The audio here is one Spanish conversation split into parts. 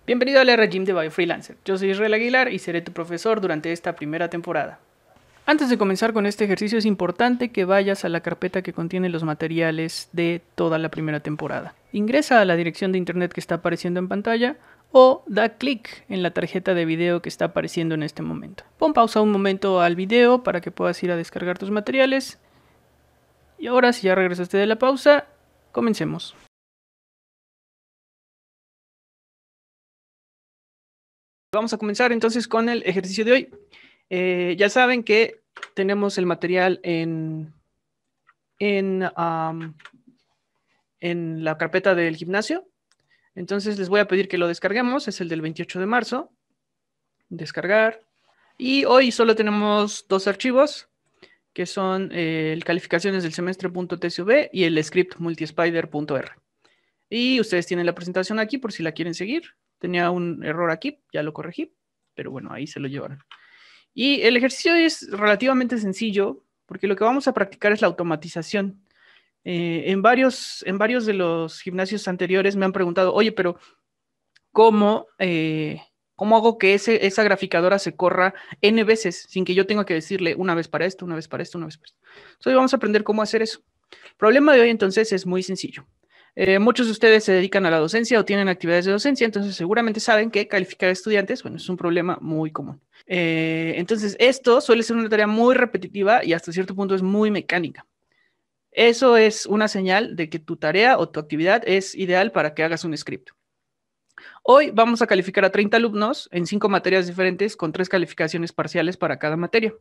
Bienvenido al regime de BioFreelancer. Yo soy Israel Aguilar y seré tu profesor durante esta primera temporada. Antes de comenzar con este ejercicio es importante que vayas a la carpeta que contiene los materiales de toda la primera temporada. Ingresa a la dirección de internet que está apareciendo en pantalla o da clic en la tarjeta de video que está apareciendo en este momento. Pon pausa un momento al video para que puedas ir a descargar tus materiales. Y ahora, si ya regresaste de la pausa, comencemos. Vamos a comenzar entonces con el ejercicio de hoy. Ya saben que tenemos el material en la carpeta del gimnasio. Entonces les voy a pedir que lo descarguemos. Es el del 28 de marzo. Descargar. Y hoy solo tenemos dos archivos, que son el calificaciones del semestre.tsv y el script multispider.r. Y ustedes tienen la presentación aquí por si la quieren seguir. Tenía un error aquí, ya lo corregí, pero bueno, ahí se lo llevaron. Y el ejercicio es relativamente sencillo, porque lo que vamos a practicar es la automatización. En varios de los gimnasios anteriores me han preguntado, oye, pero ¿cómo hago que esa graficadora se corra N veces sin que yo tenga que decirle una vez para esto, una vez para esto, una vez para esto? Entonces hoy vamos a aprender cómo hacer eso. El problema de hoy entonces es muy sencillo. Muchos de ustedes se dedican a la docencia o tienen actividades de docencia, entonces seguramente saben que calificar a estudiantes, bueno, es un problema muy común. Entonces esto suele ser una tarea muy repetitiva y hasta cierto punto es muy mecánica. Eso es una señal de que tu tarea o tu actividad es ideal para que hagas un script. Hoy vamos a calificar a 30 alumnos en 5 materias diferentes con 3 calificaciones parciales para cada materia.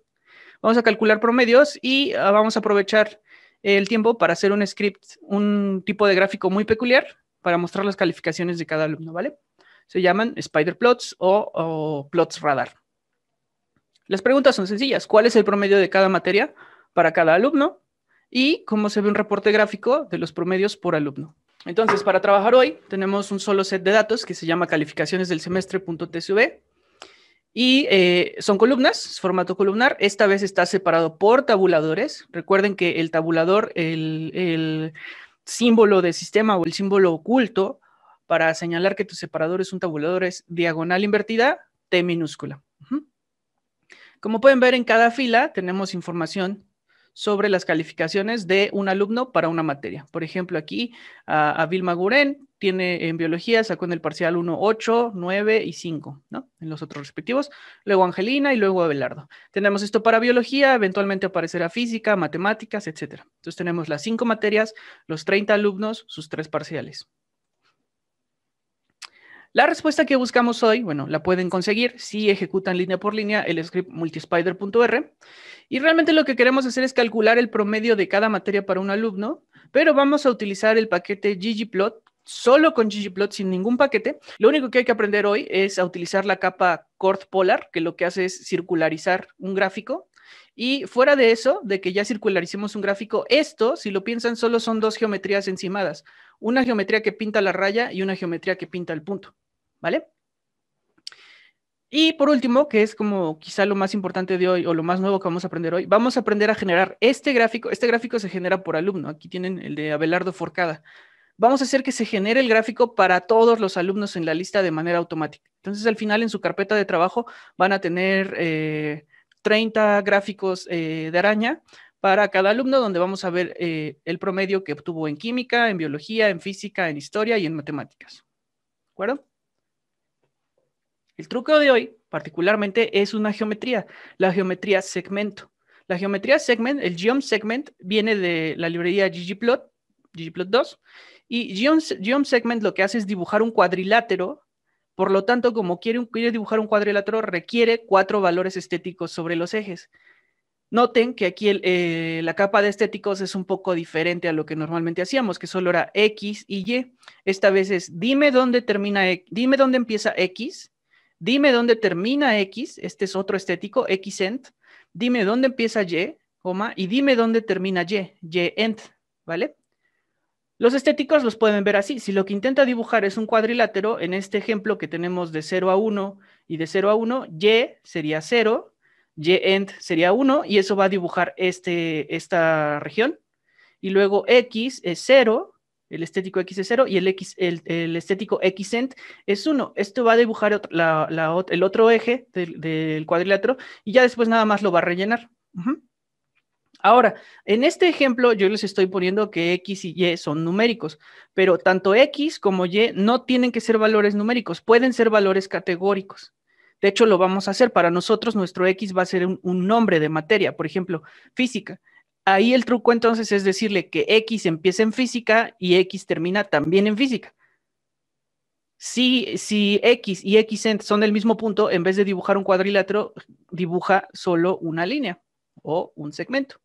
Vamos a calcular promedios y vamos a aprovechar el tiempo para hacer un script, un tipo de gráfico muy peculiar para mostrar las calificaciones de cada alumno, ¿vale? Se llaman spider plots o plots radar. Las preguntas son sencillas. ¿Cuál es el promedio de cada materia para cada alumno? Y cómo se ve un reporte gráfico de los promedios por alumno. Entonces, para trabajar hoy, tenemos un solo set de datos que se llama calificaciones del semestre.tsv. Y son columnas, es formato columnar. Esta vez está separado por tabuladores. Recuerden que el tabulador, el símbolo de sistema o el símbolo oculto para señalar que tu separador es un tabulador es diagonal invertida, T minúscula. Como pueden ver, en cada fila tenemos información sobre las calificaciones de un alumno para una materia. Por ejemplo, aquí a Vilma Guren tiene en biología, sacó en el parcial 1, 8, 9 y 5, ¿no? En los otros respectivos. Luego Angelina y luego Abelardo. Tenemos esto para biología, eventualmente aparecerá física, matemáticas, etc. Entonces tenemos las 5 materias, los 30 alumnos, sus 3 parciales. La respuesta que buscamos hoy, bueno, la pueden conseguir si ejecutan línea por línea el script multispider.r. Y realmente lo que queremos hacer es calcular el promedio de cada materia para un alumno, pero vamos a utilizar el paquete ggplot, solo con ggplot, sin ningún paquete. Lo único que hay que aprender hoy es a utilizar la capa Chord Polar, que lo que hace es circularizar un gráfico. Y fuera de eso, de que ya circularicemos un gráfico, esto, si lo piensan, solo son dos geometrías encimadas. Una geometría que pinta la raya y una geometría que pinta el punto. ¿Vale? Y por último, que es como quizá lo más importante de hoy o lo más nuevo que vamos a aprender hoy, vamos a aprender a generar este gráfico. Este gráfico se genera por alumno. Aquí tienen el de Abelardo Forcada. Vamos a hacer que se genere el gráfico para todos los alumnos en la lista de manera automática. Entonces, al final, en su carpeta de trabajo van a tener 30 gráficos de araña para cada alumno, donde vamos a ver el promedio que obtuvo en química, en biología, en física, en historia y en matemáticas. ¿De acuerdo? El truco de hoy, particularmente, es una geometría, la geometría segmento. La geometría segment, el geom segment, viene de la librería ggplot, ggplot2, y geom segment lo que hace es dibujar un cuadrilátero. Por lo tanto, como quiere dibujar un cuadrilátero, requiere 4 valores estéticos sobre los ejes. Noten que aquí la capa de estéticos es un poco diferente a lo que normalmente hacíamos, que solo era X y Y. Esta vez es, dime dónde empieza X, dime dónde termina X, este es otro estético, Xent, dime dónde empieza Y, y dime dónde termina Y, Yent, ¿vale? Los estéticos los pueden ver así. Si lo que intenta dibujar es un cuadrilátero, en este ejemplo que tenemos de 0 a 1 y de 0 a 1, Y sería 0, Y-end sería 1, y eso va a dibujar esta región. Y luego X es 0, el estético X es 0 y el estético XEnt es 1. Esto va a dibujar el otro eje del cuadrilátero y ya después nada más lo va a rellenar. Ahora, en este ejemplo yo les estoy poniendo que X y Y son numéricos, pero tanto X como Y no tienen que ser valores numéricos, pueden ser valores categóricos. De hecho, lo vamos a hacer. Para nosotros, nuestro X va a ser un nombre de materia, por ejemplo, física. Ahí el truco entonces es decirle que X empieza en física y X termina también en física. Si X y XEnt son del mismo punto, en vez de dibujar un cuadrilátero, dibuja solo una línea o un segmento.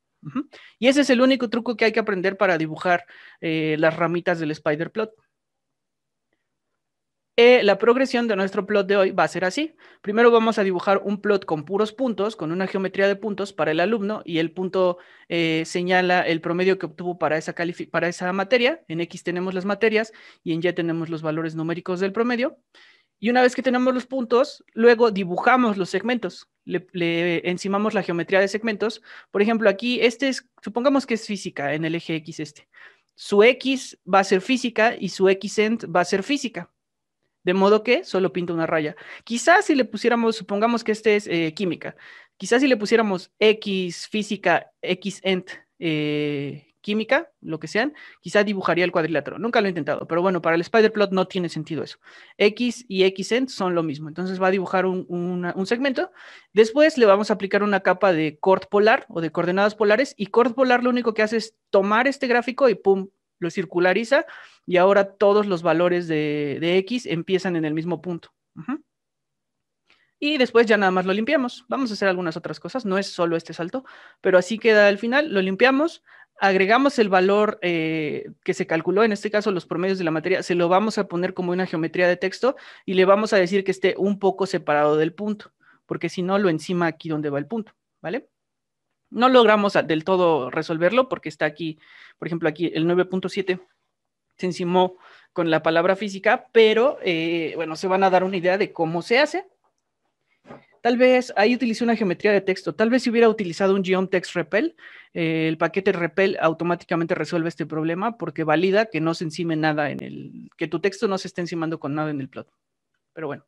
Y ese es el único truco que hay que aprender para dibujar las ramitas del spider plot. La progresión de nuestro plot de hoy va a ser así. Primero vamos a dibujar un plot con puros puntos, con una geometría de puntos para el alumno, y el punto señala el promedio que obtuvo para esa materia. En X tenemos las materias y en Y tenemos los valores numéricos del promedio. Y una vez que tenemos los puntos, luego dibujamos los segmentos. Le encimamos la geometría de segmentos. Por ejemplo, aquí supongamos que es física en el eje X Su X va a ser física y su XEnt va a ser física. De modo que solo pinta una raya. Quizás si le pusiéramos, supongamos que este es química, quizás si le pusiéramos X física, XEnt química, lo que sean, quizás dibujaría el cuadrilátero. Nunca lo he intentado, pero bueno, para el spider plot no tiene sentido eso. X y XEnt son lo mismo, entonces va a dibujar un segmento. Después le vamos a aplicar una capa de coord polar o de coordenadas polares, y coord polar lo único que hace es tomar este gráfico y pum, lo circulariza, y ahora todos los valores de X empiezan en el mismo punto. Y después ya nada más lo limpiamos. Vamos a hacer algunas otras cosas, no es solo este salto, pero así queda al final. Lo limpiamos, agregamos el valor que se calculó, en este caso los promedios de la materia, se lo vamos a poner como una geometría de texto y le vamos a decir que esté un poco separado del punto, porque si no lo encima aquí donde va el punto, ¿vale? No logramos del todo resolverlo porque está aquí, por ejemplo, aquí el 9.7 se encimó con la palabra física, pero bueno, se van a dar una idea de cómo se hace. Tal vez ahí utilicé una geometría de texto. Tal vez si hubiera utilizado un Geom Text Repel, el paquete Repel automáticamente resuelve este problema porque valida que no se encime nada que tu texto no se esté encimando con nada en el plot. Pero bueno.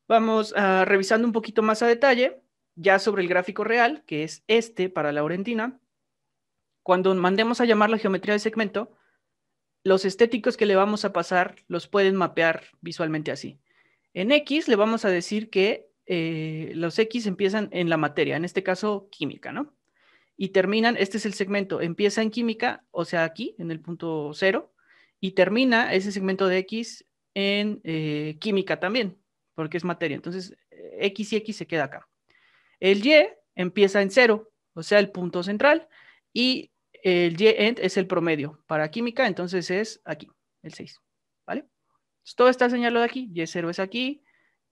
Vamos revisando un poquito más a detalle, ya sobre el gráfico real, que es este para Laurentina. Cuando mandemos a llamar la geometría de segmento, los estéticos que le vamos a pasar los pueden mapear visualmente así. En X le vamos a decir que los X empiezan en la materia, en este caso química, ¿no? Y terminan, este es el segmento, empieza en química, o sea aquí, en el punto 0, y termina ese segmento de X en química también, porque es materia. Entonces, X y X se queda acá. El Y empieza en 0, o sea, el punto central, y el Y-end es el promedio para química, entonces es aquí, el 6, ¿vale? Entonces, todo está señalado aquí, Y0 es aquí,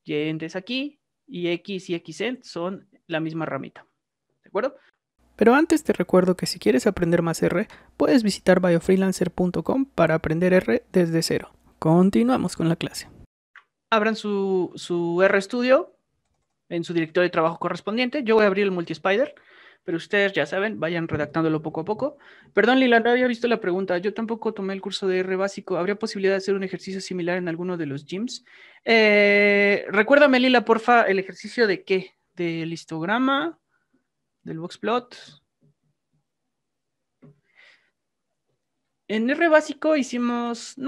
Y-end es aquí, y X y XEnd son la misma ramita, ¿de acuerdo? Pero antes te recuerdo que si quieres aprender más R, puedes visitar biofreelancer.com para aprender R desde cero. Continuamos con la clase. Abran su RStudio en su directorio de trabajo correspondiente. Yo voy a abrir el multispider, pero ustedes ya saben, vayan redactándolo poco a poco. Perdón, Lila, no había visto la pregunta. Yo tampoco tomé el curso de R básico. ¿Habría posibilidad de hacer un ejercicio similar en alguno de los gyms? Recuérdame, Lila, porfa, ¿el ejercicio de qué? ¿Del histograma? ¿Del boxplot? En R básico hicimos...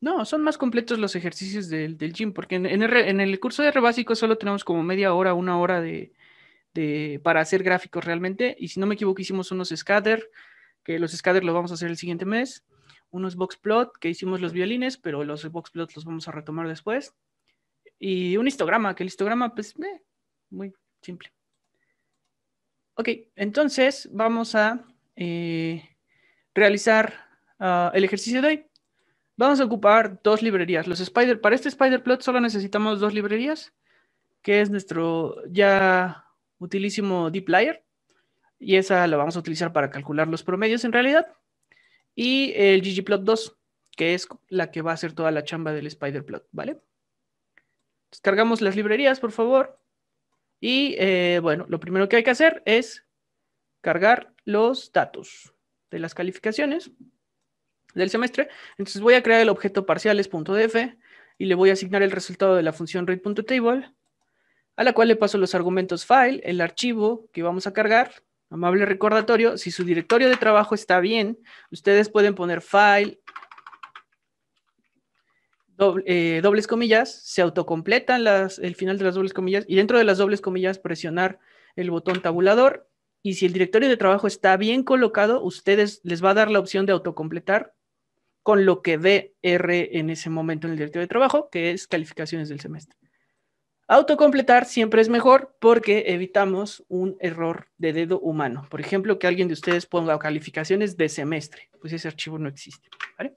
No, son más completos los ejercicios del gym, porque en el curso de R básico solo tenemos como media hora, una hora para hacer gráficos realmente, y si no me equivoco hicimos unos scatter, que los scatter los vamos a hacer el siguiente mes, unos boxplot, que hicimos los violines, pero los boxplot los vamos a retomar después, y un histograma, que el histograma pues muy simple. Ok, entonces vamos a realizar el ejercicio de hoy. Vamos a ocupar dos librerías. Para este spider plot solo necesitamos dos librerías, que es nuestro ya utilísimo dplyr, y esa la vamos a utilizar para calcular los promedios en realidad, y el ggplot2, que es la que va a hacer toda la chamba del spider plot, ¿vale? Descargamos las librerías, por favor, y bueno, lo primero que hay que hacer es cargar los datos. de las calificaciones del semestre. Entonces voy a crear el objeto parciales.df y le voy a asignar el resultado de la función read.table, a la cual le paso los argumentos file, el archivo que vamos a cargar. Amable recordatorio, si su directorio de trabajo está bien, ustedes pueden poner file, dobles comillas, se autocompletan el final de las dobles comillas y dentro de las dobles comillas presionar el botón tabulador, y si el directorio de trabajo está bien colocado, ustedes les va a dar la opción de autocompletar con lo que dé R en ese momento en el directorio de trabajo, que es calificaciones del semestre. Autocompletar siempre es mejor porque evitamos un error de dedo humano. Por ejemplo, que alguien de ustedes ponga calificaciones de semestre, pues ese archivo no existe, ¿vale?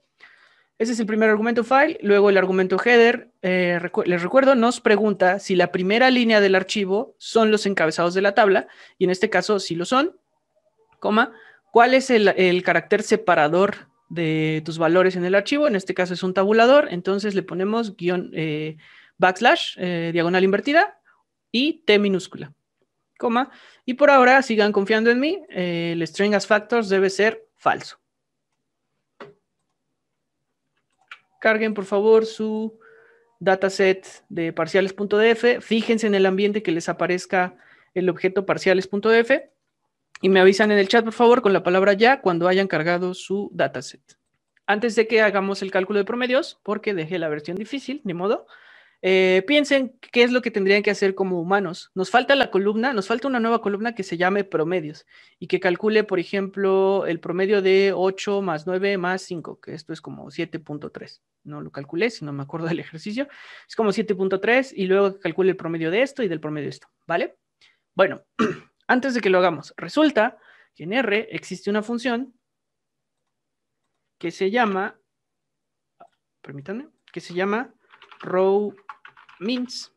Ese es el primer argumento file. Luego el argumento header, les recuerdo, nos pregunta si la primera línea del archivo son los encabezados de la tabla, y en este caso sí lo son, coma, ¿cuál es el carácter separador de tus valores en el archivo? En este caso es un tabulador, entonces le ponemos backslash, diagonal invertida, y T minúscula, coma, y por ahora sigan confiando en mí, el string as factors debe ser falso. Carguen, por favor, su dataset de parciales.df. Fíjense en el ambiente que les aparezca el objeto parciales.df y me avisan en el chat, por favor, con la palabra ya cuando hayan cargado su dataset. Antes de que hagamos el cálculo de promedios, porque dejé la versión difícil, ni modo, piensen qué es lo que tendrían que hacer como humanos. Nos falta la columna, nos falta una nueva columna que se llame promedios y que calcule, por ejemplo, el promedio de 8 más 9 más 5, que esto es como 7.3. No lo calculé, si no me acuerdo del ejercicio. Es como 7.3 y luego calcule el promedio de esto y del promedio de esto, ¿vale? Bueno, antes de que lo hagamos, resulta que en R existe una función que se llama, permítanme, que se llama rowMins.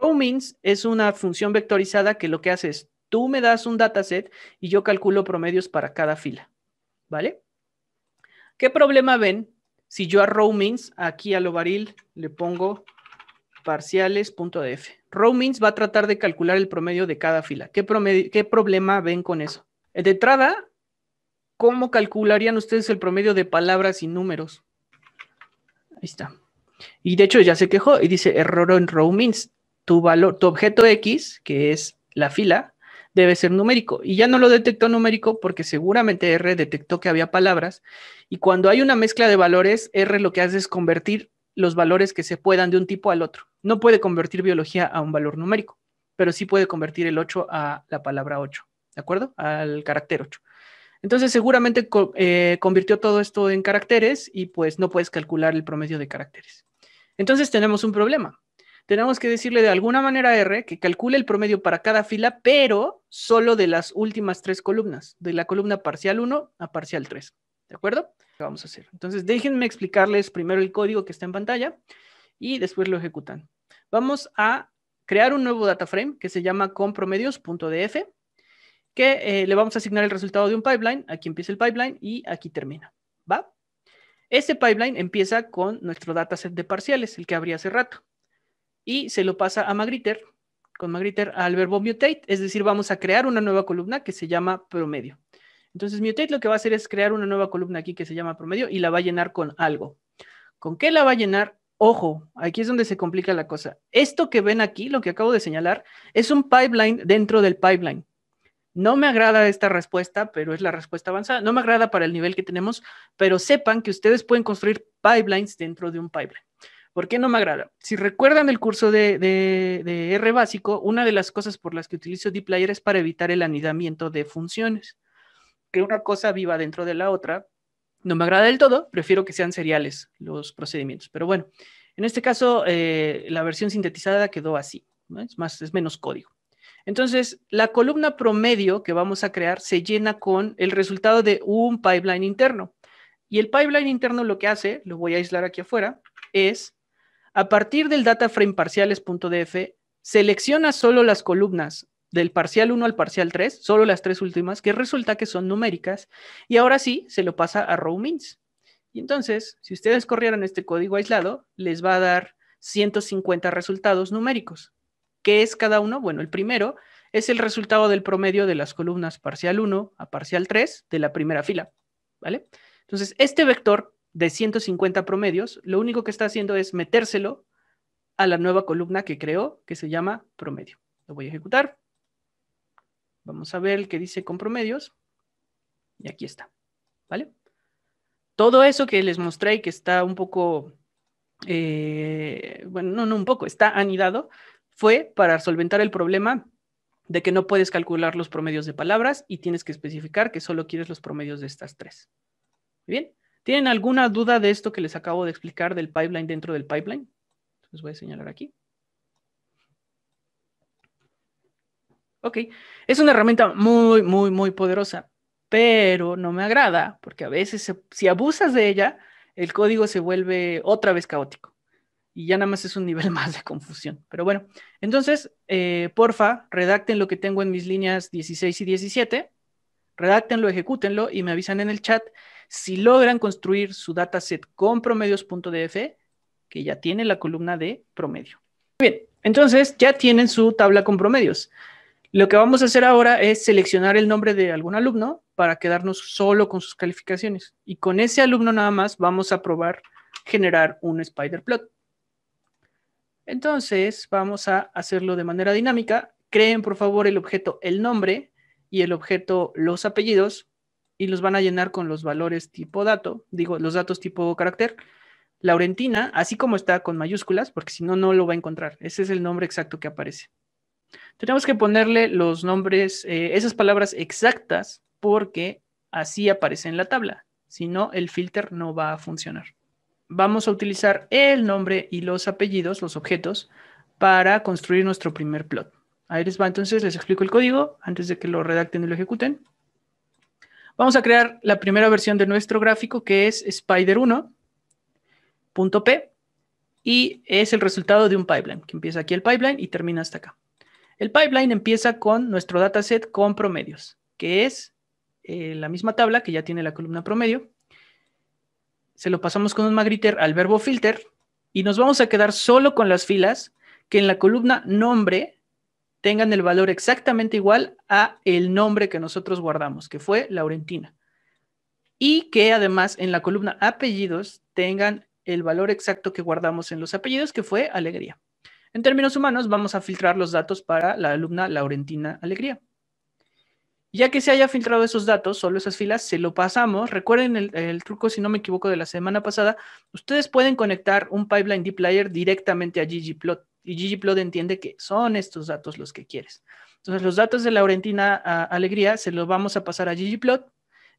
RowMins es una función vectorizada que lo que hace es, tú me das un dataset y yo calculo promedios para cada fila, ¿vale? ¿Qué problema ven si yo a rowMins, aquí a lo varil, le pongo parciales.df? RowMins va a tratar de calcular el promedio de cada fila. ¿Qué problema ven con eso? De entrada, ¿cómo calcularían ustedes el promedio de palabras y números? Ahí está. Y de hecho ya se quejó y dice error en rowMins. Tu objeto X, que es la fila, debe ser numérico. Y ya no lo detectó numérico porque seguramente R detectó que había palabras. Y cuando hay una mezcla de valores, R lo que hace es convertir los valores que se puedan de un tipo al otro. No puede convertir biología a un valor numérico, pero sí puede convertir el 8 a la palabra 8, ¿de acuerdo? Al carácter 8. Entonces seguramente convirtió todo esto en caracteres y pues no puedes calcular el promedio de caracteres. Entonces tenemos un problema. Tenemos que decirle de alguna manera a R que calcule el promedio para cada fila, pero solo de las últimas 3 columnas, de la columna parcial 1 a parcial 3. ¿De acuerdo? ¿Qué vamos a hacer? Entonces déjenme explicarles primero el código que está en pantalla y después lo ejecutan. Vamos a crear un nuevo data frame que se llama compromedios.df, que le vamos a asignar el resultado de un pipeline. Aquí empieza el pipeline y aquí termina, ¿va? Ese pipeline empieza con nuestro dataset de parciales, el que abrí hace rato, y se lo pasa a Magritter, con Magritter al verbo mutate, es decir, vamos a crear una nueva columna que se llama promedio. Entonces mutate lo que va a hacer es crear una nueva columna aquí que se llama promedio y la va a llenar con algo. ¿Con qué la va a llenar? Ojo, aquí es donde se complica la cosa. Esto que ven aquí, lo que acabo de señalar, es un pipeline dentro del pipeline. No me agrada esta respuesta, pero es la respuesta avanzada. No me agrada para el nivel que tenemos, pero sepan que ustedes pueden construir pipelines dentro de un pipeline. ¿Por qué no me agrada? Si recuerdan el curso de R básico, una de las cosas por las que utilizo dplyr es para evitar el anidamiento de funciones. Que una cosa viva dentro de la otra no me agrada del todo, prefiero que sean seriales los procedimientos. Pero bueno, en este caso la versión sintetizada quedó así, ¿no? Es menos código. Entonces, la columna promedio que vamos a crear se llena con el resultado de un pipeline interno. Y el pipeline interno lo que hace, lo voy a aislar aquí afuera, es a partir del dataframe parciales.df, selecciona solo las columnas del parcial 1 al parcial 3, solo las 3 últimas, que resulta que son numéricas, y ahora sí se lo pasa a rowMins. Y entonces, si ustedes corrieran este código aislado, les va a dar 150 resultados numéricos. ¿Qué es cada uno? Bueno, el primero es el resultado del promedio de las columnas parcial 1 a parcial 3 de la primera fila, ¿vale? Entonces, este vector de 150 promedios, lo único que está haciendo es metérselo a la nueva columna que creó, que se llama promedio. Lo voy a ejecutar. Vamos a ver el que dice con promedios. Y aquí está, ¿vale? Todo eso que les mostré y que está un poco, bueno, no un poco, está anidado, fue para solventar el problema de que no puedes calcular los promedios de palabras y tienes que especificar que solo quieres los promedios de estas tres. Bien, ¿tienen alguna duda de esto que les acabo de explicar del pipeline dentro del pipeline? Les voy a señalar aquí. Ok, es una herramienta muy poderosa, pero no me agrada porque a veces si abusas de ella, el código se vuelve otra vez caótico y ya nada más es un nivel más de confusión. Pero bueno, entonces, porfa, redacten lo que tengo en mis líneas 16 y 17, redáctenlo, ejecútenlo y me avisan en el chat si logran construir su dataset con promedios.df, que ya tiene la columna de promedio. Bien, entonces ya tienen su tabla con promedios. Lo que vamos a hacer ahora es seleccionar el nombre de algún alumno para quedarnos solo con sus calificaciones. Y con ese alumno nada más vamos a probar generar un spider plot. Entonces vamos a hacerlo de manera dinámica. Creen por favor el objeto el nombre y el objeto los apellidos y los van a llenar con los valores tipo dato, digo los datos tipo carácter. Laurentina, así como está con mayúsculas, porque si no, no lo va a encontrar. Ese es el nombre exacto que aparece. Tenemos que ponerle los nombres, esas palabras exactas, porque así aparece en la tabla. Si no, el filter no va a funcionar. Vamos a utilizar el nombre y los apellidos, los objetos, para construir nuestro primer plot. Ahí les va, entonces les explico el código antes de que lo redacten y lo ejecuten. Vamos a crear la primera versión de nuestro gráfico, que es spider1.p, y es el resultado de un pipeline, que empieza aquí el pipeline y termina hasta acá. El pipeline empieza con nuestro dataset con promedios, que es la misma tabla que ya tiene la columna promedio. Se lo pasamos con un magritter al verbo filter y nos vamos a quedar solo con las filas que en la columna nombre tengan el valor exactamente igual a el nombre que nosotros guardamos, que fue Laurentina. Y que además en la columna apellidos tengan el valor exacto que guardamos en los apellidos, que fue Alegría. En términos humanos, vamos a filtrar los datos para la alumna Laurentina Alegría. Ya que se haya filtrado esos datos, solo esas filas, se lo pasamos. Recuerden el truco, si no me equivoco, de la semana pasada. Ustedes pueden conectar un pipeline dplyr directamente a ggplot. Y ggplot entiende que son estos datos los que quieres. Entonces, los datos de Laurentina Alegría se los vamos a pasar a ggplot.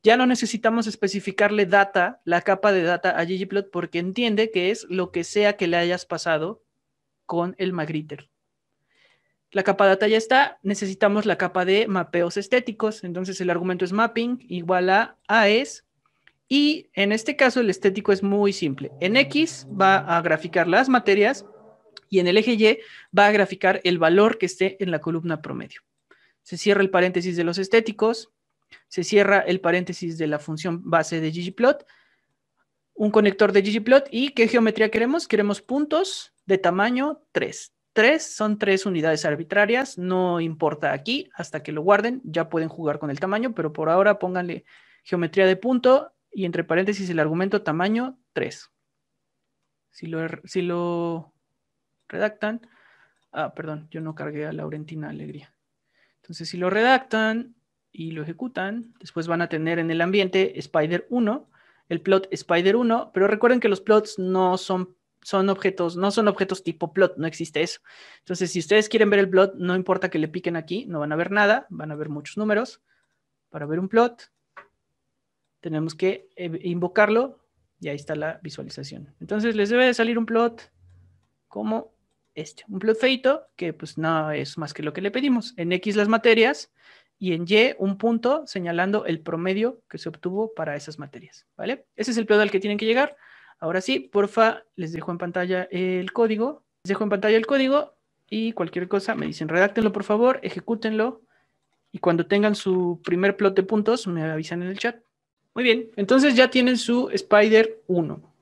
Ya no necesitamos especificarle data, la capa de data a ggplot, porque entiende que es lo que sea que le hayas pasado con el magritter. La capa data ya está, necesitamos la capa de mapeos estéticos, entonces el argumento es mapping igual a AES, y en este caso el estético es muy simple. En X va a graficar las materias y en el eje Y va a graficar el valor que esté en la columna promedio. Se cierra el paréntesis de los estéticos, se cierra el paréntesis de la función base de ggplot, un conector de ggplot, y ¿qué geometría queremos? Queremos puntos de tamaño 3. 3 son 3 unidades arbitrarias, no importa aquí, hasta que lo guarden, ya pueden jugar con el tamaño, pero por ahora pónganle geometría de punto y entre paréntesis el argumento tamaño 3. Si lo redactan, perdón, yo no cargué a Laurentina Alegría. Entonces, si lo redactan y lo ejecutan, después van a tener en el ambiente Spider1, el plot Spider1, pero recuerden que los plots no son objetos tipo plot, no existe eso. Entonces, si ustedes quieren ver el plot, no importa que le piquen aquí, no van a ver nada, van a ver muchos números. Para ver un plot, tenemos que invocarlo y ahí está la visualización. Entonces, les debe de salir un plot como este, un plot feito, que pues no es más que lo que le pedimos. En X las materias y en Y un punto señalando el promedio que se obtuvo para esas materias, ¿vale? Ese es el plot al que tienen que llegar. Ahora sí, porfa, les dejo en pantalla el código. Les dejo en pantalla el código y cualquier cosa me dicen, redáctenlo por favor, ejecútenlo y cuando tengan su primer plot de puntos me avisan en el chat. Muy bien, entonces ya tienen su Spider 1.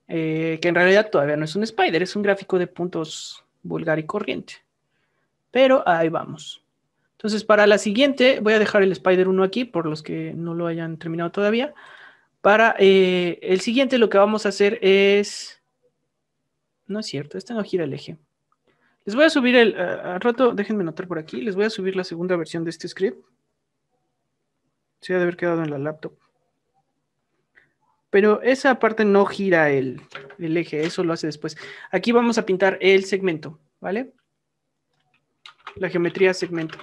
Que en realidad todavía no es un spider, es un gráfico de puntos vulgar y corriente. Pero ahí vamos. Entonces, para la siguiente, voy a dejar el Spider 1 aquí, por los que no lo hayan terminado todavía. Para el siguiente, lo que vamos a hacer es... No es cierto, este no gira el eje. Les voy a subir al rato, déjenme anotar por aquí, les voy a subir la segunda versión de este script. Se ha de haber quedado en la laptop. Pero esa parte no gira el eje, eso lo hace después. Aquí vamos a pintar el segmento, ¿vale? La geometría segmento.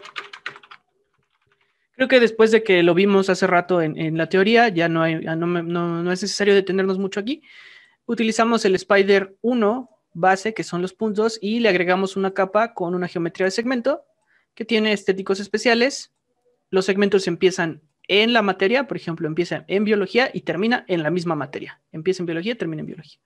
Creo que después de que lo vimos hace rato en la teoría, ya no es necesario detenernos mucho aquí. Utilizamos el Spider 1 base, que son los puntos, y le agregamos una capa con una geometría de segmento que tiene estéticos especiales. Los segmentos empiezan en la materia, por ejemplo, empieza en biología y termina en la misma materia. Empieza en biología, termina en biología.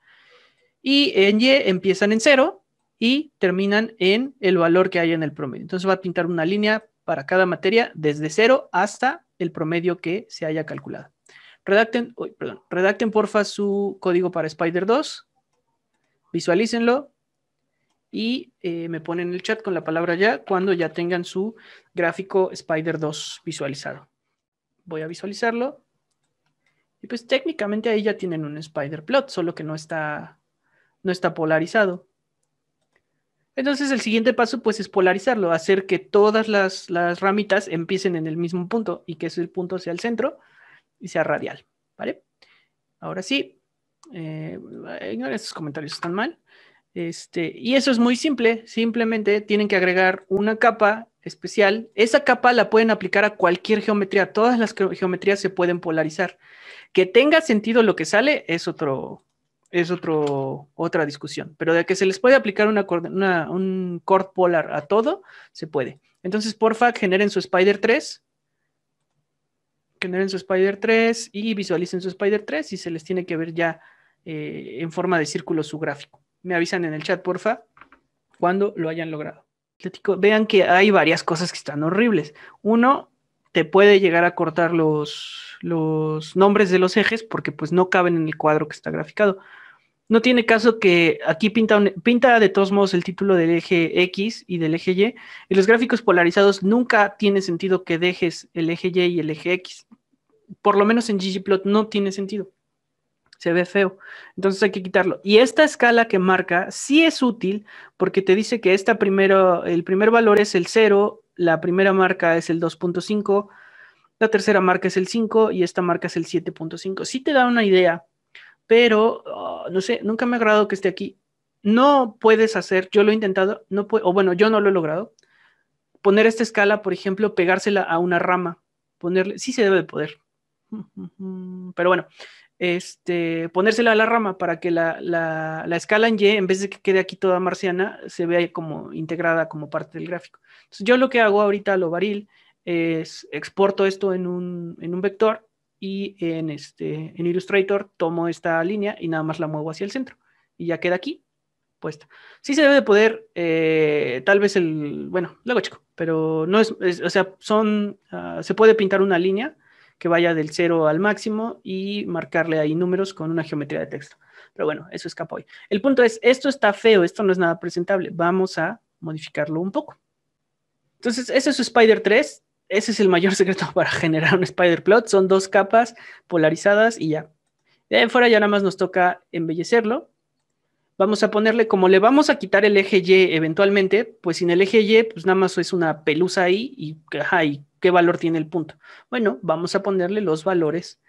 Y en Y empiezan en 0 y terminan en el valor que hay en el promedio. Entonces va a pintar una línea para cada materia desde 0 hasta el promedio que se haya calculado. Redacten porfa su código para Spider 2, visualícenlo y me ponen en el chat con la palabra ya cuando ya tengan su gráfico Spider 2 visualizado. Voy a visualizarlo y pues técnicamente ahí ya tienen un Spider plot, solo que no está polarizado. Entonces el siguiente paso pues es polarizarlo, hacer que todas las ramitas empiecen en el mismo punto y que ese punto sea el centro y sea radial, ¿vale? Ahora sí, ignoren estos comentarios, están mal. Y eso es muy simple, simplemente tienen que agregar una capa especial. Esa capa la pueden aplicar a cualquier geometría, todas las geometrías se pueden polarizar. Que tenga sentido lo que sale es otra discusión, pero de que se les puede aplicar un chord polar a todo, se puede. Entonces, porfa, generen su Spider 3 y visualicen su Spider 3 y se les tiene que ver ya en forma de círculo su gráfico. Me avisan en el chat, porfa, cuando lo hayan logrado. Vean que hay varias cosas que están horribles. Uno, te puede llegar a cortar los nombres de los ejes porque pues no caben en el cuadro que está graficado. No tiene caso que aquí pinta de todos modos el título del eje X y del eje Y. En los gráficos polarizados nunca tiene sentido que dejes el eje Y y el eje X. Por lo menos en ggplot no tiene sentido. Se ve feo. Entonces hay que quitarlo. Y esta escala que marca sí es útil porque te dice que el primer valor es el 0, la primera marca es el 2.5, la tercera marca es el 5 y esta marca es el 7.5. Sí te da una idea, pero no sé, nunca me ha agradado que esté aquí. No puedes hacer, yo lo he intentado, o bueno, yo no lo he logrado, poner esta escala, por ejemplo, pegársela a una rama, sí se debe de poder. Pero bueno, ponérsela a la rama para que la escala en Y, en vez de que quede aquí toda marciana, se vea como integrada como parte del gráfico. Entonces, yo lo que hago ahorita, lo varil, es exporto esto en un vector y en Illustrator tomo esta línea y nada más la muevo hacia el centro y ya queda aquí puesta. Sí se debe de poder, tal vez bueno, luego chico, pero no o sea, se puede pintar una línea que vaya del 0 al máximo y marcarle ahí números con una geometría de texto. Pero bueno, eso escapa hoy. El punto es, esto está feo, esto no es nada presentable. Vamos a modificarlo un poco. Entonces, ese es su Spider 3. Ese es el mayor secreto para generar un Spider plot. Son 2 capas polarizadas y ya. De ahí en fuera ya nada más nos toca embellecerlo. Vamos a ponerle, como le vamos a quitar el eje Y eventualmente, pues sin el eje Y, pues nada más es una pelusa ahí y ¿qué valor tiene el punto? Bueno, vamos a ponerle los valores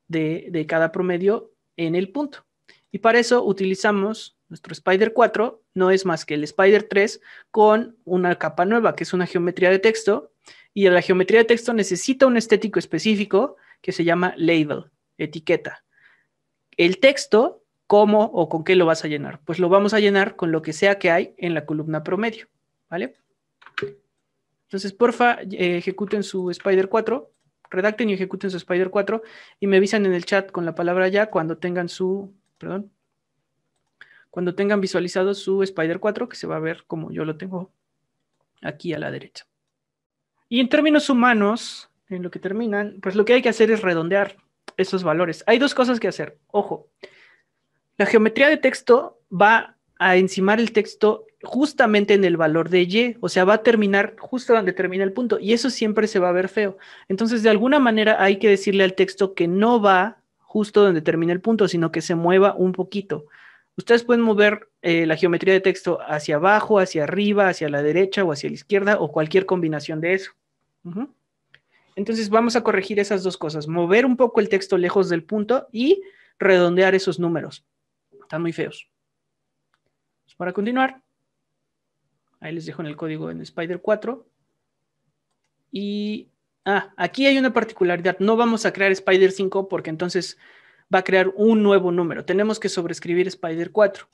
de cada promedio en el punto. Y para eso utilizamos nuestro Spider 4, no es más que el Spider 3 con una capa nueva, que es una geometría de texto, y la geometría de texto necesita un estético específico que se llama label, etiqueta. El texto, ¿cómo o con qué lo vas a llenar? Pues lo vamos a llenar con lo que sea que hay en la columna promedio, ¿vale? Entonces, porfa, ejecuten su Spider 4, redacten y ejecuten su Spider 4 y me avisan en el chat con la palabra ya cuando tengan cuando tengan visualizado su Spider 4, que se va a ver como yo lo tengo aquí a la derecha. Y en términos humanos, en lo que terminan, pues lo que hay que hacer es redondear esos valores. Hay 2 cosas que hacer. Ojo, la geometría de texto va a encimar el texto justamente en el valor de y, o sea, va a terminar justo donde termina el punto, y eso siempre se va a ver feo. Entonces, de alguna manera hay que decirle al texto que no va justo donde termina el punto, sino que se mueva un poquito. Ustedes pueden mover la geometría de texto hacia abajo, hacia arriba, hacia la derecha o hacia la izquierda, o cualquier combinación de eso. Entonces vamos a corregir esas dos cosas, mover un poco el texto lejos del punto y redondear esos números. Están muy feos. Para continuar, ahí les dejo en el código en Spider 4. Y aquí hay una particularidad. No vamos a crear Spider 5 porque entonces va a crear un nuevo número. Tenemos que sobreescribir Spider 4,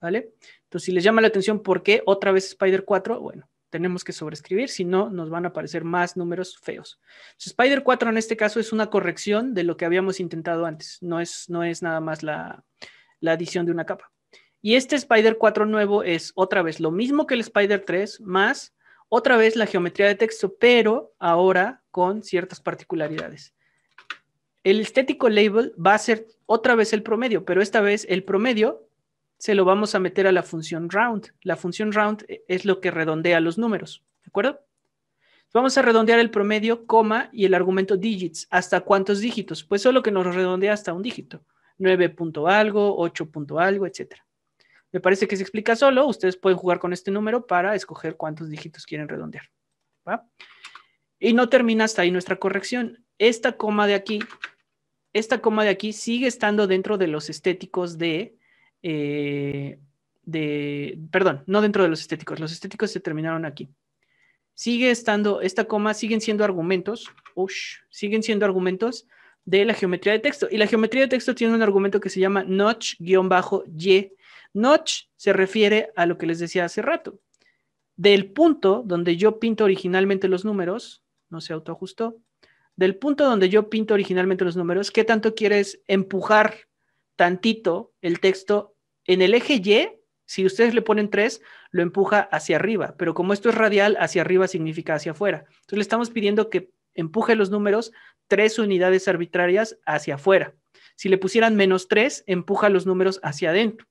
¿vale? Entonces, si les llama la atención por qué otra vez Spider 4, bueno, tenemos que sobreescribir, si no, nos van a aparecer más números feos. Entonces, Spider 4 en este caso es una corrección de lo que habíamos intentado antes. No es nada más la adición de una capa. Y este Spider 4 nuevo es otra vez lo mismo que el Spider 3, más otra vez la geometría de texto, pero ahora con ciertas particularidades. El estético label va a ser otra vez el promedio, pero esta vez el promedio se lo vamos a meter a la función round. La función round es lo que redondea los números, ¿de acuerdo? Vamos a redondear el promedio, coma, y el argumento digits. ¿Hasta cuántos dígitos? Pues solo que nos redondea hasta un dígito. 9 punto algo, 8 punto algo, etcétera. Me parece que se explica solo. Ustedes pueden jugar con este número para escoger cuántos dígitos quieren redondear, ¿va? Y no termina hasta ahí nuestra corrección. Esta coma de aquí sigue estando dentro de los estéticos perdón, no dentro de los estéticos se terminaron aquí. Sigue estando, esta coma siguen siendo argumentos, siguen siendo argumentos de la geometría de texto. Y la geometría de texto tiene un argumento que se llama notch-y. Notch se refiere a lo que les decía hace rato. Del punto donde yo pinto originalmente los números, no se autoajustó, del punto donde yo pinto originalmente los números, ¿qué tanto quieres empujar tantito el texto en el eje Y? Si ustedes le ponen 3, lo empuja hacia arriba, pero como esto es radial, hacia arriba significa hacia afuera. Entonces le estamos pidiendo que empuje los números 3 unidades arbitrarias hacia afuera. Si le pusieran -3, empuja los números hacia adentro.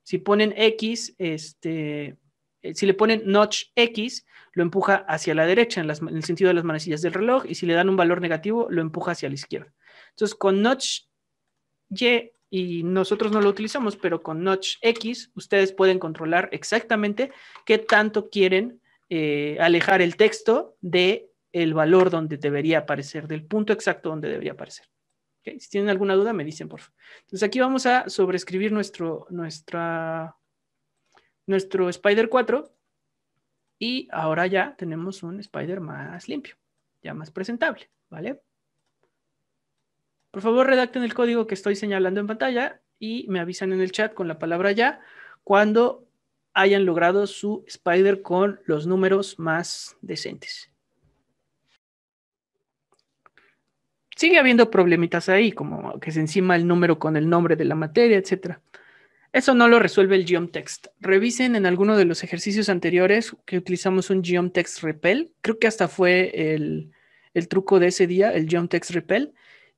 Si ponen X, si le ponen notch X, lo empuja hacia la derecha, en el sentido de las manecillas del reloj, y si le dan un valor negativo, lo empuja hacia la izquierda. Entonces, con notch Y nosotros no lo utilizamos, pero con notch X, ustedes pueden controlar exactamente qué tanto quieren alejar el texto del valor donde debería aparecer, del punto exacto donde debería aparecer. ¿Okay? Si tienen alguna duda, me dicen, por favor. Entonces, aquí vamos a sobreescribir nuestro Spider 4 y ahora ya tenemos un Spider más limpio, ya más presentable, ¿vale? Por favor, redacten el código que estoy señalando en pantalla y me avisan en el chat con la palabra ya cuando hayan logrado su Spider con los números más decentes. Sigue habiendo problemitas ahí, como que se encima el número con el nombre de la materia, etcétera. Eso no lo resuelve el GeomeText. Revisen en alguno de los ejercicios anteriores que utilizamos un GeomeText Repel. Creo que hasta fue el truco de ese día, el GeomeText Repel.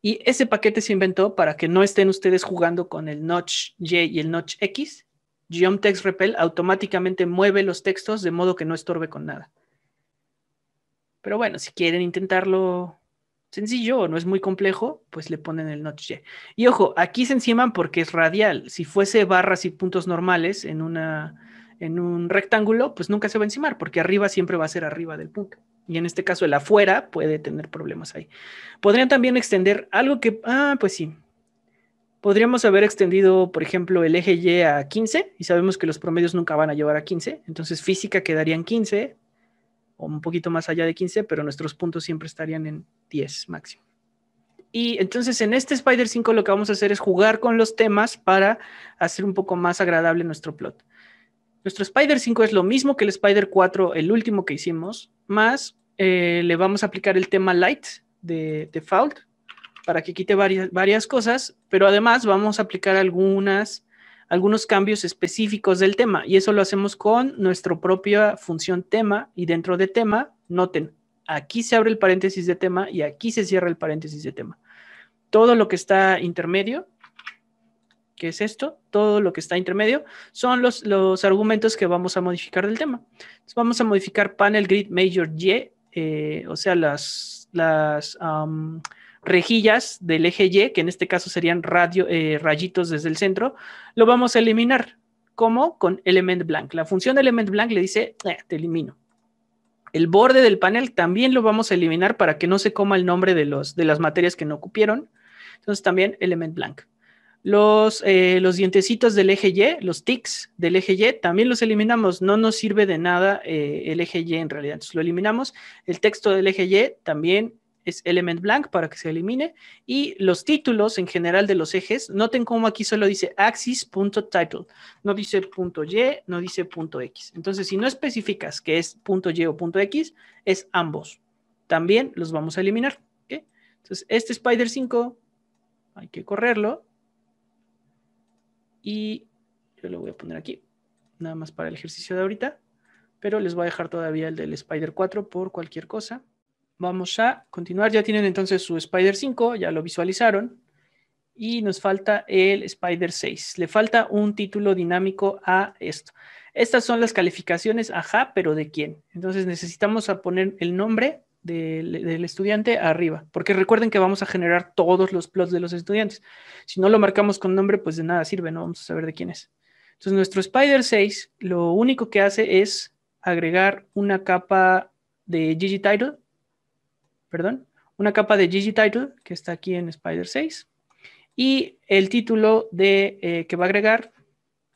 Y ese paquete se inventó para que no estén ustedes jugando con el notch Y y el notch X. GeomeText Repel automáticamente mueve los textos de modo que no estorbe con nada. Pero bueno, si quieren intentarlo sencillo o no es muy complejo, pues le ponen el notch Y. Y ojo, aquí se enciman porque es radial. Si fuese barras y puntos normales en un rectángulo, pues nunca se va a encimar porque arriba siempre va a ser arriba del punto. Y en este caso el afuera puede tener problemas ahí. Podrían también extender algo que, pues sí. Podríamos haber extendido, por ejemplo, el eje Y a 15 y sabemos que los promedios nunca van a llevar a 15. Entonces física quedaría en 15 o un poquito más allá de 15, pero nuestros puntos siempre estarían en 10 máximo. Y entonces en este Spider 5 lo que vamos a hacer es jugar con los temas para hacer un poco más agradable nuestro plot. Nuestro Spider 5 es lo mismo que el Spider 4, el último que hicimos, más le vamos a aplicar el tema Light de Default para que quite varias cosas, pero además vamos a aplicar algunos cambios específicos del tema, y eso lo hacemos con nuestra propia función tema, y dentro de tema, noten, aquí se abre el paréntesis de tema y aquí se cierra el paréntesis de tema. Todo lo que está intermedio, que es esto, todo lo que está intermedio, son los argumentos que vamos a modificar del tema. Entonces vamos a modificar panel grid major Y, o sea, las rejillas del eje Y, que en este caso serían rayitos desde el centro, lo vamos a eliminar. ¿Cómo? Con element blank. La función de element blank le dice, te elimino. El borde del panel también lo vamos a eliminar para que no se coma el nombre de las materias que no cupieron. Entonces también element blank. Los dientecitos del eje Y, los tics del eje Y, también los eliminamos. No nos sirve de nada el eje Y en realidad. Entonces lo eliminamos. El texto del eje Y también es element blank para que se elimine. Y los títulos en general de los ejes, noten cómo aquí solo dice axis.title. No dice .y, no dice .x. Entonces, si no especificas que es .y o .x, es ambos. También los vamos a eliminar. ¿Okay? Entonces, este Spider 5 hay que correrlo. Y yo lo voy a poner aquí, nada más para el ejercicio de ahorita, pero les voy a dejar todavía el del Spider 4 por cualquier cosa. Vamos a continuar, ya tienen entonces su Spider 5, ya lo visualizaron, y nos falta el Spider 6. Le falta un título dinámico a esto. Estas son las calificaciones, ajá, pero ¿de quién? Entonces necesitamos poner el nombre del estudiante arriba, porque recuerden que vamos a generar todos los plots de los estudiantes. Si no lo marcamos con nombre, pues de nada sirve, no vamos a saber de quién es. Entonces nuestro Spider 6 lo único que hace es agregar una capa de GGTitle, una capa de GGTitle que está aquí en Spider 6, y el título que va a agregar,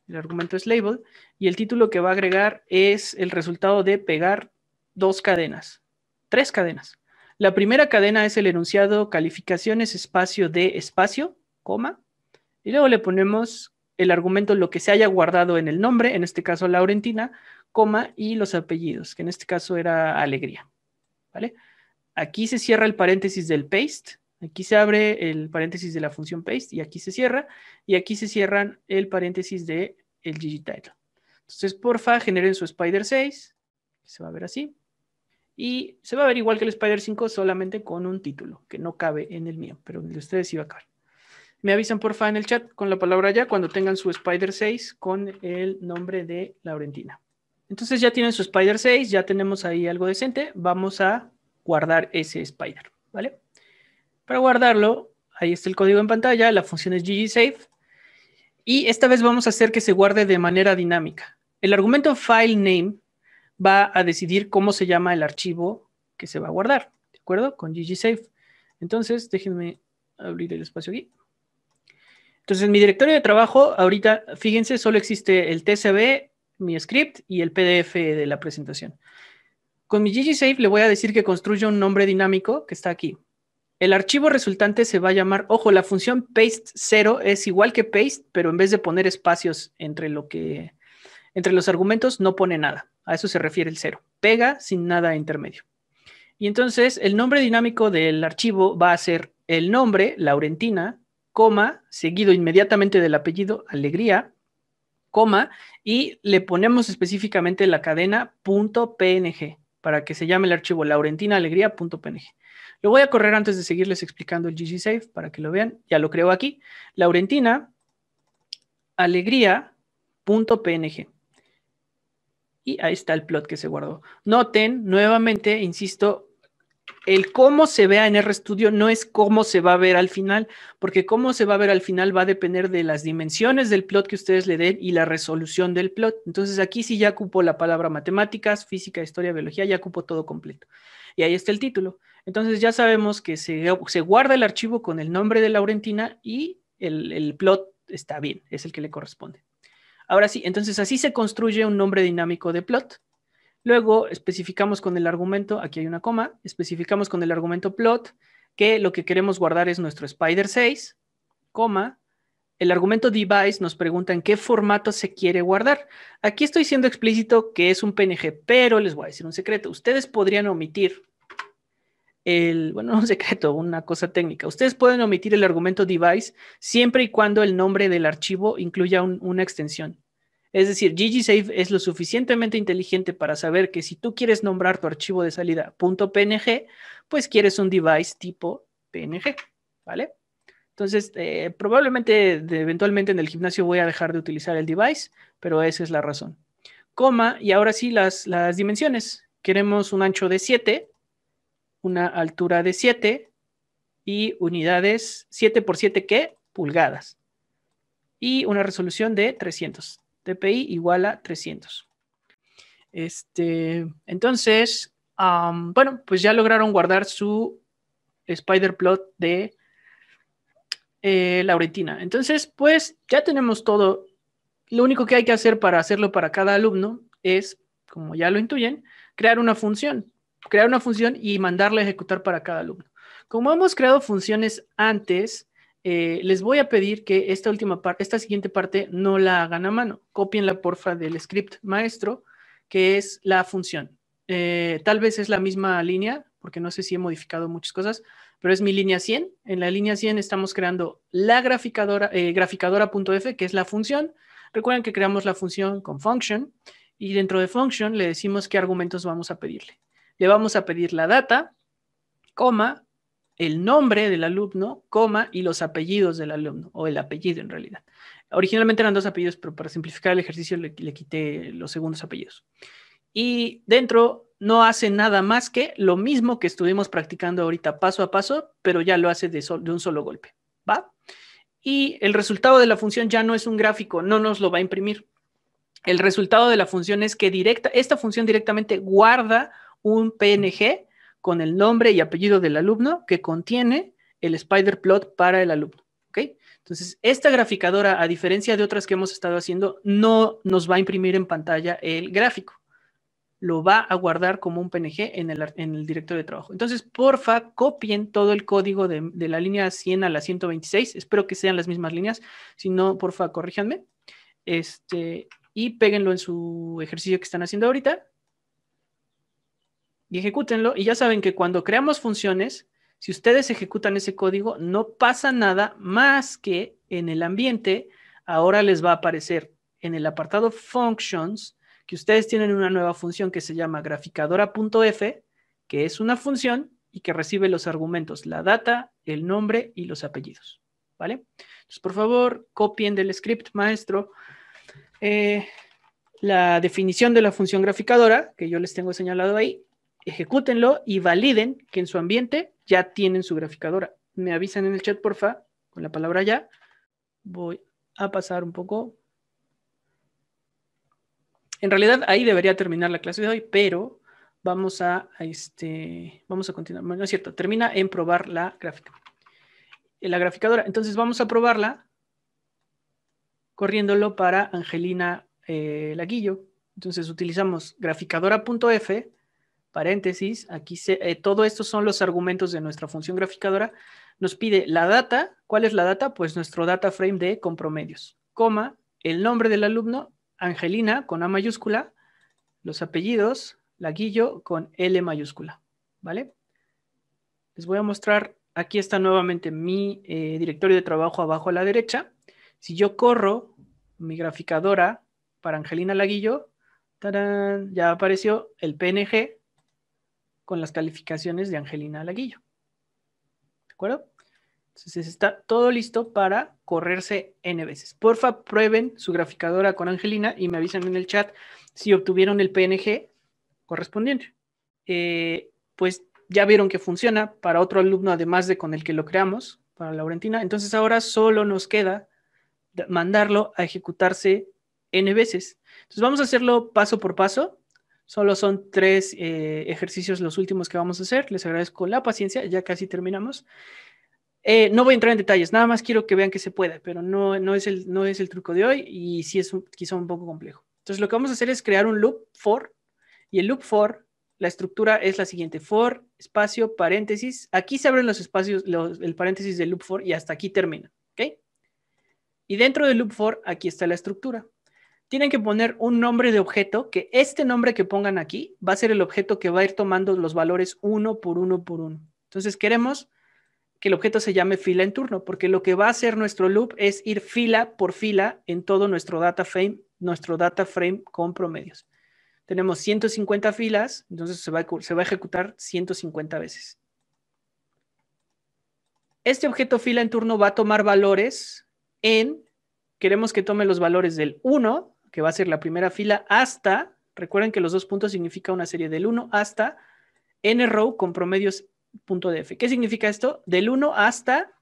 el argumento es label, y el título que va a agregar es el resultado de pegar tres cadenas. La primera cadena es el enunciado calificaciones espacio de espacio, coma, y luego le ponemos el argumento lo que se haya guardado en el nombre, en este caso Laurentina, coma, y los apellidos, que en este caso era Alegría, ¿vale? Aquí se cierra el paréntesis del paste, aquí se abre el paréntesis de la función paste y aquí se cierra, y aquí se cierran el paréntesis del GGTitle. Entonces, porfa, generen su Spider 6, se va a ver así. Y se va a ver igual que el Spider 5, solamente con un título, que no cabe en el mío, pero el de ustedes sí va a caber. Me avisan porfa en el chat con la palabra ya cuando tengan su Spider 6 con el nombre de Laurentina. Entonces ya tienen su Spider 6, ya tenemos ahí algo decente. Vamos a guardar ese Spider, ¿vale? Para guardarlo, ahí está el código en pantalla, la función es ggsafe. Y esta vez vamos a hacer que se guarde de manera dinámica. El argumento filename va a decidir cómo se llama el archivo que se va a guardar, ¿de acuerdo? Con ggsafe. Entonces, déjenme abrir el espacio aquí. Entonces, en mi directorio de trabajo, ahorita, fíjense, solo existe el TCB, mi script y el PDF de la presentación. Con mi ggsafe le voy a decir que construya un nombre dinámico que está aquí. El archivo resultante se va a llamar, ojo, la función paste0 es igual que paste, pero en vez de poner espacios entre los argumentos, no pone nada. A eso se refiere el 0. Pega sin nada intermedio. Y entonces el nombre dinámico del archivo va a ser el nombre, Laurentina, coma, seguido inmediatamente del apellido, Alegría, coma, y le ponemos específicamente la cadena .png para que se llame el archivo laurentinaalegría.png. Lo voy a correr antes de seguirles explicando el ggsafe para que lo vean. Ya lo creo aquí. laurentinaalegría.png. Y ahí está el plot que se guardó. Noten, nuevamente, insisto, el cómo se vea en RStudio no es cómo se va a ver al final, porque cómo se va a ver al final va a depender de las dimensiones del plot que ustedes le den y la resolución del plot. Entonces aquí sí ya cupo la palabra matemáticas, física, historia, biología, ya cupo todo completo. Y ahí está el título. Entonces ya sabemos que se guarda el archivo con el nombre de Laurentina y el plot está bien, es el que le corresponde. Ahora sí, entonces así se construye un nombre dinámico de plot. Luego especificamos con el argumento, aquí hay una coma, especificamos con el argumento plot que lo que queremos guardar es nuestro Spider 6, coma. El argumento device nos pregunta en qué formato se quiere guardar. Aquí estoy siendo explícito que es un PNG, pero les voy a decir un secreto. Ustedes podrían omitir bueno, un secreto, una cosa técnica. Ustedes pueden omitir el argumento device siempre y cuando el nombre del archivo incluya una extensión. Es decir, ggsafe es lo suficientemente inteligente para saber que si tú quieres nombrar tu archivo de salida .png, pues quieres un device tipo PNG, ¿vale? Entonces, probablemente eventualmente en el gimnasio voy a dejar de utilizar el device, pero esa es la razón. Coma, y ahora sí las dimensiones. Queremos un ancho de 7, una altura de 7 y unidades 7 por 7, ¿qué? Pulgadas. Y una resolución de 300. DPI igual a 300. Entonces, bueno, pues ya lograron guardar su spider plot de Laurentina. Entonces, pues ya tenemos todo. Lo único que hay que hacer para hacerlo para cada alumno es, como ya lo intuyen, crear una función. Crear una función y mandarla a ejecutar para cada alumno. Como hemos creado funciones antes, les voy a pedir que esta siguiente parte no la hagan a mano. Cópienla, porfa, del script maestro, que es la función. Tal vez es la misma línea, porque no sé si he modificado muchas cosas, pero es mi línea 100. En la línea 100 estamos creando la graficadora, graficadora.f, que es la función. Recuerden que creamos la función con function y dentro de function le decimos qué argumentos vamos a pedirle. Le vamos a pedir la data, coma, el nombre del alumno, coma, y los apellidos del alumno, o el apellido en realidad. Originalmente eran 2 apellidos, pero para simplificar el ejercicio le quité los segundos apellidos. Y dentro no hace nada más que lo mismo que estuvimos practicando ahorita paso a paso, pero ya lo hace de un solo golpe, ¿va? Y el resultado de la función ya no es un gráfico, no nos lo va a imprimir. El resultado de la función es que esta función directamente guarda un PNG con el nombre y apellido del alumno que contiene el spider plot para el alumno. ¿Okay? Entonces, esta graficadora, a diferencia de otras que hemos estado haciendo, no nos va a imprimir en pantalla el gráfico. Lo va a guardar como un PNG en el directorio de trabajo. Entonces, porfa, copien todo el código de la línea 100 a la 126. Espero que sean las mismas líneas. Si no, porfa, corríjanme. Y péguenlo en su ejercicio que están haciendo ahorita. Y ejecútenlo. Y ya saben que cuando creamos funciones, si ustedes ejecutan ese código, no pasa nada más que en el ambiente. Ahora les va a aparecer en el apartado Functions que ustedes tienen una nueva función que se llama graficadora.f, que es una función y que recibe los argumentos, la data, el nombre y los apellidos. ¿Vale? Entonces, por favor, copien del script maestro la definición de la función graficadora, que yo les tengo señalado ahí, ejecútenlo y validen que en su ambiente ya tienen su graficadora. Me avisan en el chat, porfa, con la palabra ya. Voy a pasar un poco. En realidad, ahí debería terminar la clase de hoy, pero vamos a continuar. Bueno, no es cierto, termina en probar la gráfica. La graficadora. Entonces, vamos a probarla corriéndolo para Angelina Laguillo. Entonces, utilizamos graficadora.f, paréntesis, aquí todo esto son los argumentos de nuestra función graficadora. Nos pide la data. ¿Cuál es la data? Pues nuestro data frame de compromedios, coma, el nombre del alumno, Angelina con A mayúscula, los apellidos, Laguillo con L mayúscula, ¿vale? Les voy a mostrar, aquí está nuevamente mi directorio de trabajo abajo a la derecha. Si yo corro mi graficadora para Angelina Laguillo, ¡tarán!, ya apareció el PNG con las calificaciones de Angelina Laguillo. ¿De acuerdo? Entonces está todo listo para correrse N veces. Porfa, prueben su graficadora con Angelina y me avisan en el chat si obtuvieron el PNG correspondiente. Pues ya vieron que funciona para otro alumno, además de con el que lo creamos, para Laurentina. Entonces ahora solo nos queda mandarlo a ejecutarse N veces. Entonces vamos a hacerlo paso por paso. Solo son 3 ejercicios los últimos que vamos a hacer. Les agradezco la paciencia, ya casi terminamos. No voy a entrar en detalles, nada más quiero que vean que se puede, pero no es el truco de hoy y sí es quizá un poco complejo. Entonces lo que vamos a hacer es crear un loop for, y el loop for, la estructura es la siguiente: for, espacio, paréntesis. Aquí se abren los espacios, el paréntesis del loop for y hasta aquí termina, ¿ok? Y dentro del loop for, aquí está la estructura. Tienen que poner un nombre de objeto, que este nombre que pongan aquí va a ser el objeto que va a ir tomando los valores uno por uno por uno. Entonces queremos que el objeto se llame fila en turno, porque lo que va a hacer nuestro loop es ir fila por fila en todo nuestro data frame con promedios. Tenemos 150 filas, entonces se va a ejecutar 150 veces. Este objeto fila en turno va a tomar valores queremos que tome los valores del 1, que va a ser la primera fila, hasta, recuerden que los 2 puntos significa una serie del 1 hasta nrow con promedios.df. ¿Qué significa esto? Del 1 hasta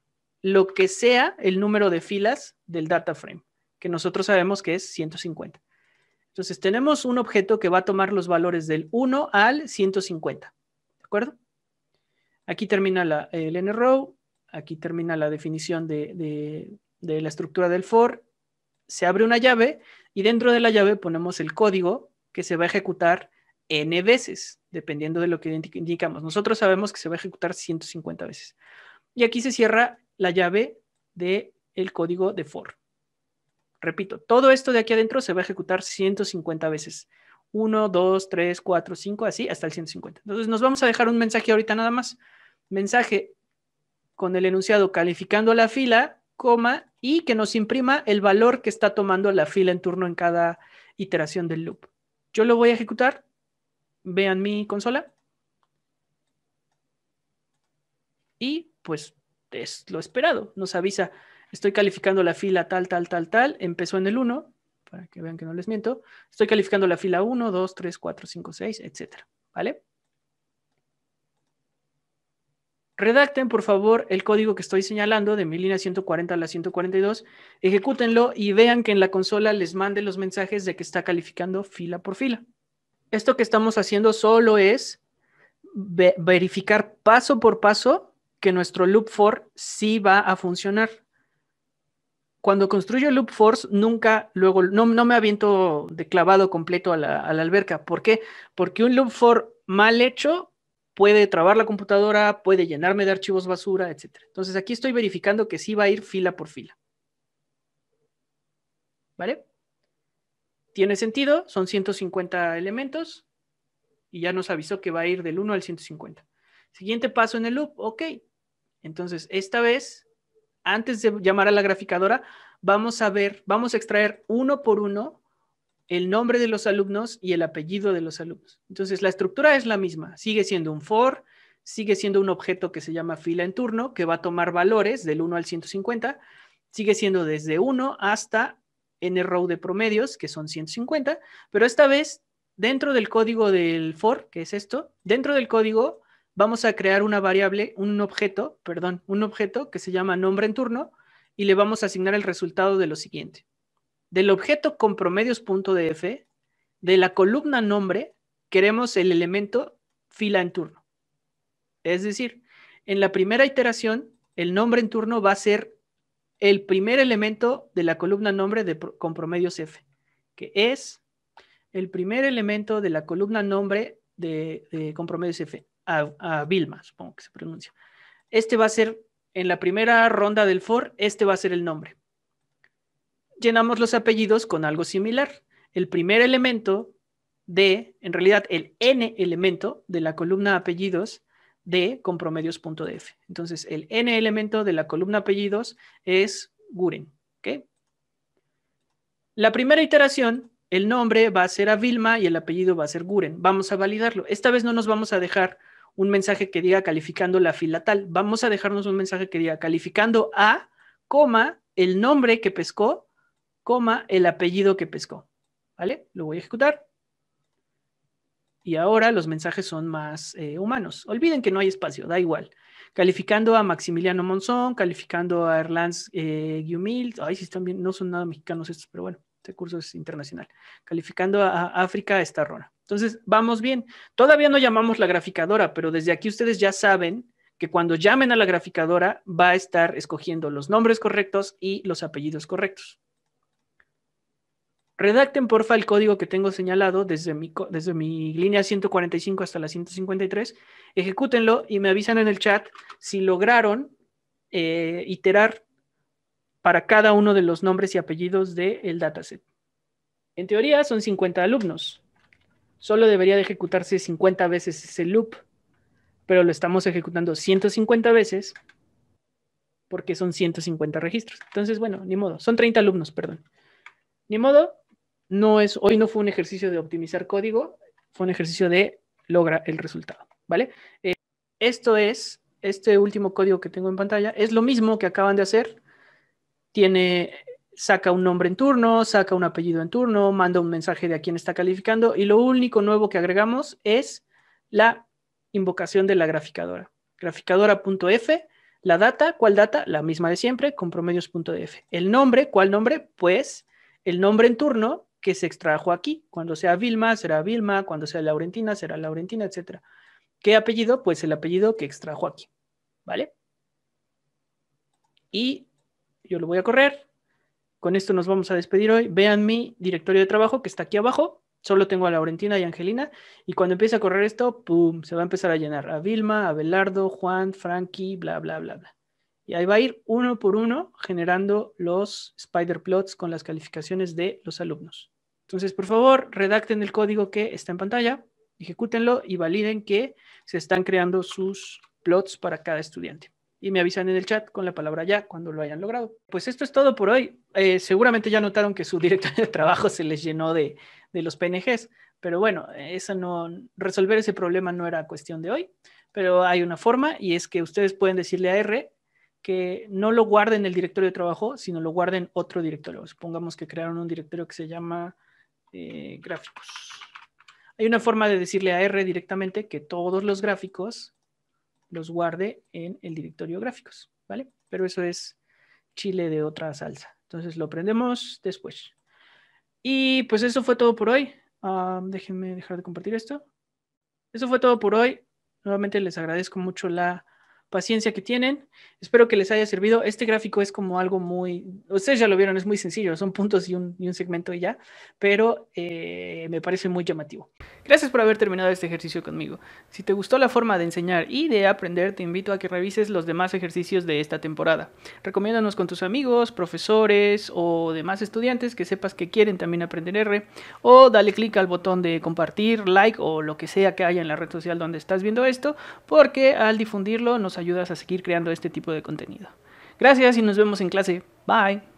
lo que sea el número de filas del data frame, que nosotros sabemos que es 150. Entonces tenemos un objeto que va a tomar los valores del 1 al 150. ¿De acuerdo? Aquí termina el nrow, aquí termina la definición de la estructura del for. Se abre una llave y dentro de la llave ponemos el código que se va a ejecutar n veces, dependiendo de lo que indicamos. Nosotros sabemos que se va a ejecutar 150 veces. Y aquí se cierra la llave del código de for. Repito, todo esto de aquí adentro se va a ejecutar 150 veces. 1, 2, 3, 4, 5, así hasta el 150. Entonces nos vamos a dejar un mensaje ahorita nada más. Mensaje con el enunciado calificando la fila, coma, y que nos imprima el valor que está tomando la fila en turno en cada iteración del loop. Yo lo voy a ejecutar. Vean mi consola. Y pues es lo esperado. Nos avisa, estoy calificando la fila tal, tal, tal, tal. Empezó en el 1, para que vean que no les miento. Estoy calificando la fila 1, 2, 3, 4, 5, 6, etc. ¿Vale? Redacten, por favor, el código que estoy señalando de mi línea 140 a la 142. Ejecútenlo y vean que en la consola les mande los mensajes de que está calificando fila por fila. Esto que estamos haciendo solo es verificar paso por paso que nuestro loop for sí va a funcionar. Cuando construyo loop for, nunca, luego, no me aviento de clavado completo a la alberca. ¿Por qué? Porque un loop for mal hecho puede trabar la computadora, puede llenarme de archivos basura, etc. Entonces aquí estoy verificando que sí va a ir fila por fila. ¿Vale? ¿Tiene sentido? Son 150 elementos y ya nos avisó que va a ir del 1 al 150. Siguiente paso en el loop, ok. Entonces, esta vez, antes de llamar a la graficadora, vamos a extraer uno por uno el nombre de los alumnos y el apellido de los alumnos. Entonces, la estructura es la misma. Sigue siendo un for, sigue siendo un objeto que se llama fila en turno, que va a tomar valores del 1 al 150. Sigue siendo desde 1 hasta nrow de promedios, que son 150. Pero esta vez, dentro del código del for, que es esto, dentro del código vamos a crear una variable, un objeto que se llama nombre en turno y le vamos a asignar el resultado de lo siguiente. Del objeto con promedios.df, de la columna nombre, queremos el elemento fila en turno. Es decir, en la primera iteración, el nombre en turno va a ser el primer elemento de la columna nombre con promedios F, que es el primer elemento de la columna nombre con promedios F, a Vilma, supongo que se pronuncia. Este va a ser, en la primera ronda del for, este va a ser el nombre. Llenamos los apellidos con algo similar. El primer elemento en realidad el n elemento de la columna apellidos con promedios.df. Entonces, el n elemento de la columna apellidos es Guren. ¿Okay? La primera iteración, el nombre va a ser a Vilma y el apellido va a ser Guren. Vamos a validarlo. Esta vez no nos vamos a dejar un mensaje que diga calificando la fila tal. Vamos a dejarnos un mensaje que diga calificando a, coma, el nombre que pescó, coma, el apellido que pescó. ¿Vale? Lo voy a ejecutar. Y ahora los mensajes son más humanos. Olviden que no hay espacio, da igual. Calificando a Maximiliano Monzón, calificando a Erlans Guiumil. Ay, sí, también no son nada mexicanos estos, pero bueno, este curso es internacional. Calificando a África Estarrona. Entonces, vamos bien. Todavía no llamamos la graficadora, pero desde aquí ustedes ya saben que cuando llamen a la graficadora va a estar escogiendo los nombres correctos y los apellidos correctos. Redacten, porfa, el código que tengo señalado desde mi línea 145 hasta la 153. Ejecútenlo y me avisan en el chat si lograron iterar para cada uno de los nombres y apellidos del dataset. En teoría son 50 alumnos. Solo debería de ejecutarse 50 veces ese loop, pero lo estamos ejecutando 150 veces porque son 150 registros. Entonces, bueno, ni modo. Son 30 alumnos, perdón. Ni modo. Hoy no fue un ejercicio de optimizar código, fue un ejercicio de lograr el resultado, ¿vale? Esto es este último código que tengo en pantalla es lo mismo que acaban de hacer. Saca un nombre en turno, saca un apellido en turno, manda un mensaje de a quién está calificando y lo único nuevo que agregamos es la invocación de la graficadora. Graficadora.f, la data, ¿cuál data? La misma de siempre, con promedios.df. El nombre, ¿cuál nombre? Pues el nombre en turno que se extrajo aquí. Cuando sea Vilma, será Vilma, cuando sea Laurentina, será Laurentina, etc. ¿Qué apellido? Pues el apellido que extrajo aquí, ¿vale? Y yo lo voy a correr. Con esto nos vamos a despedir hoy. Vean mi directorio de trabajo que está aquí abajo. Solo tengo a Laurentina y Angelina. Y cuando empiece a correr esto, ¡pum! Se va a empezar a llenar. A Vilma, a Abelardo, Juan, Frankie, bla, bla, bla, bla. Y ahí va a ir uno por uno generando los spider plots con las calificaciones de los alumnos. Entonces, por favor, redacten el código que está en pantalla, ejecútenlo y validen que se están creando sus plots para cada estudiante. Y me avisan en el chat con la palabra ya cuando lo hayan logrado. Pues esto es todo por hoy. Seguramente ya notaron que su directorio de trabajo se les llenó de los PNGs, pero bueno, resolver ese problema no era cuestión de hoy, pero hay una forma y es que ustedes pueden decirle a R que no lo guarden en el directorio de trabajo, sino lo guarden en otro directorio. Supongamos que crearon un directorio que se llama gráficos. Hay una forma de decirle a R directamente que todos los gráficos los guarde en el directorio gráficos, ¿vale? Pero eso es chile de otra salsa. Entonces lo aprendemos después. Y pues eso fue todo por hoy. Déjenme dejar de compartir esto. Eso fue todo por hoy. Nuevamente les agradezco mucho la paciencia que tienen. Espero que les haya servido. Este gráfico es como algo muy... Ustedes ya lo vieron, es muy sencillo. Son puntos y un segmento y ya. Pero me parece muy llamativo. Gracias por haber terminado este ejercicio conmigo. Si te gustó la forma de enseñar y de aprender, te invito a que revises los demás ejercicios de esta temporada. Recomiéndanos con tus amigos, profesores o demás estudiantes que sepas que quieren también aprender R. O dale clic al botón de compartir, like o lo que sea que haya en la red social donde estás viendo esto, porque al difundirlo nos ayudas a seguir creando este tipo de contenido. Gracias y nos vemos en clase. Bye.